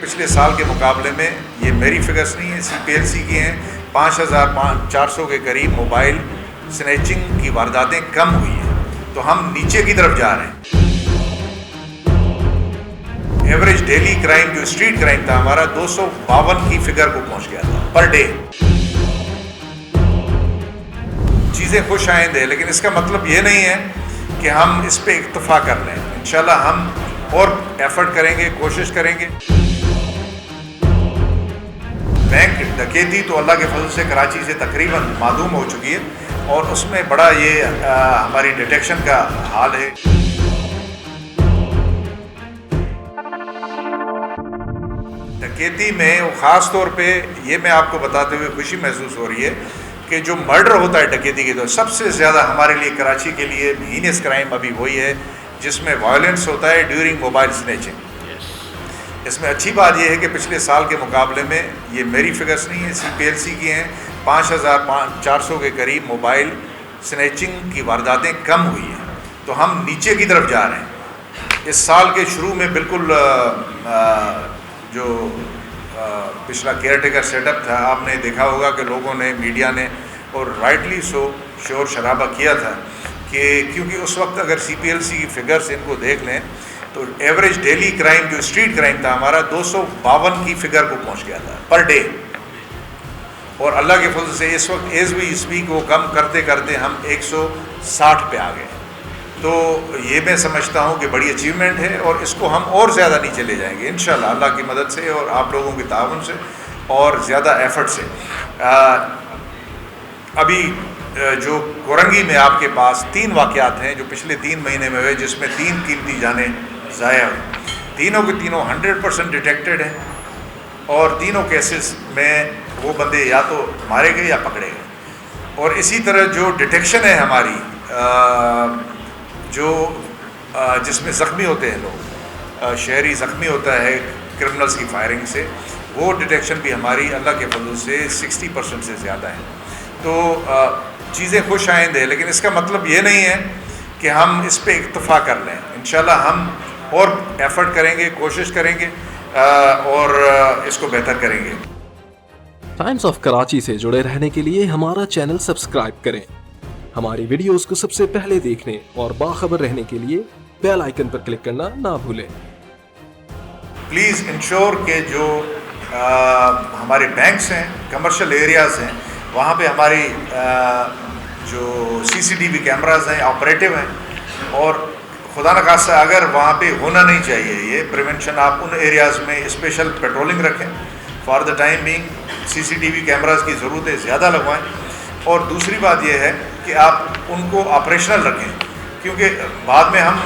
پچھلے سال کے مقابلے میں یہ میری فگرز نہیں ہیں، CPLC کی ہیں، 5400 کے قریب موبائل سنیچنگ کی وارداتیں کم ہوئی ہیں، تو ہم نیچے کی طرف جا رہے ہیں۔ ایوریج ڈیلی کرائم جو اسٹریٹ کرائم تھا ہمارا 252 کی فگر کو پہنچ گیا تھا پر ڈے۔ چیزیں خوش آئند ہے، لیکن اس کا مطلب یہ نہیں ہے کہ ہم اس پہ اکتفا کر لیں۔ انشاءاللہ ہم اور ایفرٹ کریں گے، کوشش کریں گے۔ بینک ڈکیتی تو اللہ کے فضل سے کراچی سے تقریباً معدوم ہو چکی ہے، اور اس میں بڑا یہ ہماری ڈیٹیکشن کا حال ہے۔ ڈکیتی میں خاص طور پہ یہ میں آپ کو بتاتے ہوئے خوشی محسوس ہو رہی ہے کہ جو مرڈر ہوتا ہے ڈکیتی کے دور سب سے زیادہ ہمارے لیے کراچی کے لیے ہینس کرائم ابھی وہی ہے جس میں وائلنس ہوتا ہے ڈیورنگ موبائل سنیچنگ۔ اس میں اچھی بات یہ ہے کہ پچھلے سال کے مقابلے میں یہ میری فگرز نہیں ہیں، CPLC کی ہیں، 5400 کے قریب موبائل سنیچنگ کی وارداتیں کم ہوئی ہیں، تو ہم نیچے کی طرف جا رہے ہیں۔ اس سال کے شروع میں بالکل جو پچھلا کیئر ٹیکر سیٹ اپ تھا، آپ نے دیکھا ہوگا کہ لوگوں نے، میڈیا نے اور رائٹلی سو شور شرابہ کیا تھا کہ کیونکہ اس وقت اگر CPLC کی فگرز ان کو دیکھ لیں تو ایوریج ڈیلی کرائم جو اسٹریٹ کرائم تھا ہمارا 252 کی فگر کو پہنچ گیا تھا پر ڈے، اور اللہ کے فضل سے اس وقت ایز وی اسپیک وہ کم کرتے کرتے ہم 160 پہ آ گئے۔ تو یہ میں سمجھتا ہوں کہ بڑی اچیومنٹ ہے، اور اس کو ہم اور زیادہ نیچے لے جائیں گے انشاءاللہ اللہ کی مدد سے اور آپ لوگوں کے تعاون سے اور زیادہ ایفرٹ سے۔ ابھی جو کورنگی میں آپ کے پاس 3 واقعات ہیں جو پچھلے 3 مہینے میں ہوئے، جس میں 3 قیمتی جانیں ضائع ہوئی، تینوں کے تینوں 100% ڈیٹیکٹڈ ہیں، اور تینوں کیسز میں وہ بندے یا تو مارے گئے یا پکڑے گئے۔ اور اسی طرح جو ڈیٹیکشن ہے ہماری جو جس میں زخمی ہوتے ہیں لوگ، شہری زخمی ہوتا ہے کرمنلز کی فائرنگ سے، وہ ڈیٹیکشن بھی ہماری اللہ کے فضل سے 60% سے زیادہ ہے۔ تو چیزیں خوش آئند ہے، لیکن اس کا مطلب یہ نہیں ہے کہ ہم اس پہ اکتفا کر لیں۔ انشاءاللہ ہم اور ایفرٹ کریں گے، کوشش کریں گے اور اس کو بہتر کریں گے۔ ٹائمز آف کراچی سے جڑے رہنے کے لیے ہمارا چینل سبسکرائب کریں، ہماری ویڈیوز کو سب سے پہلے دیکھنے اور باخبر رہنے کے لیے بیل آئیکن پر کلک کرنا نہ بھولیں۔ پلیز انشور کہ جو ہمارے بینکس ہیں، کمرشل ایریاز ہیں، وہاں پہ ہماری جو CCTV کیمراز ہیں آپریٹو ہیں، اور خدا نخواستہ اگر وہاں پہ ہونا نہیں چاہیے یہ پریونشن، آپ ان ایریاز میں اسپیشل پیٹرولنگ رکھیں۔ For the time being CCTV cameras کی ضرورتیں زیادہ لگوائیں، اور دوسری بات یہ ہے کہ آپ ان کو آپریشنل رکھیں، کیونکہ بعد میں ہم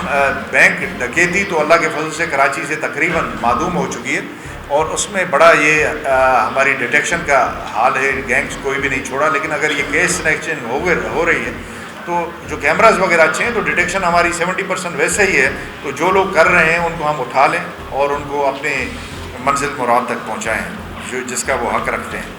بینک ڈکیتی تو اللہ کے فضل سے کراچی سے تقریباً معدوم ہو چکی ہے، اور اس میں بڑا یہ ہماری ڈیٹیکشن کا حال ہے، گینگز کوئی بھی نہیں چھوڑا۔ لیکن اگر یہ کیس سلیکشن ہو رہی ہے تو جو کیمراز وغیرہ اچھے ہیں تو ڈیٹیکشن ہماری 70% ویسے ہی ہے، تو جو لوگ کر رہے ہیں ان کو ہم اٹھا لیں اور ان کو اپنے منزل مراد تک پہنچائیں جو جس کا وہ حق رکھتے ہیں۔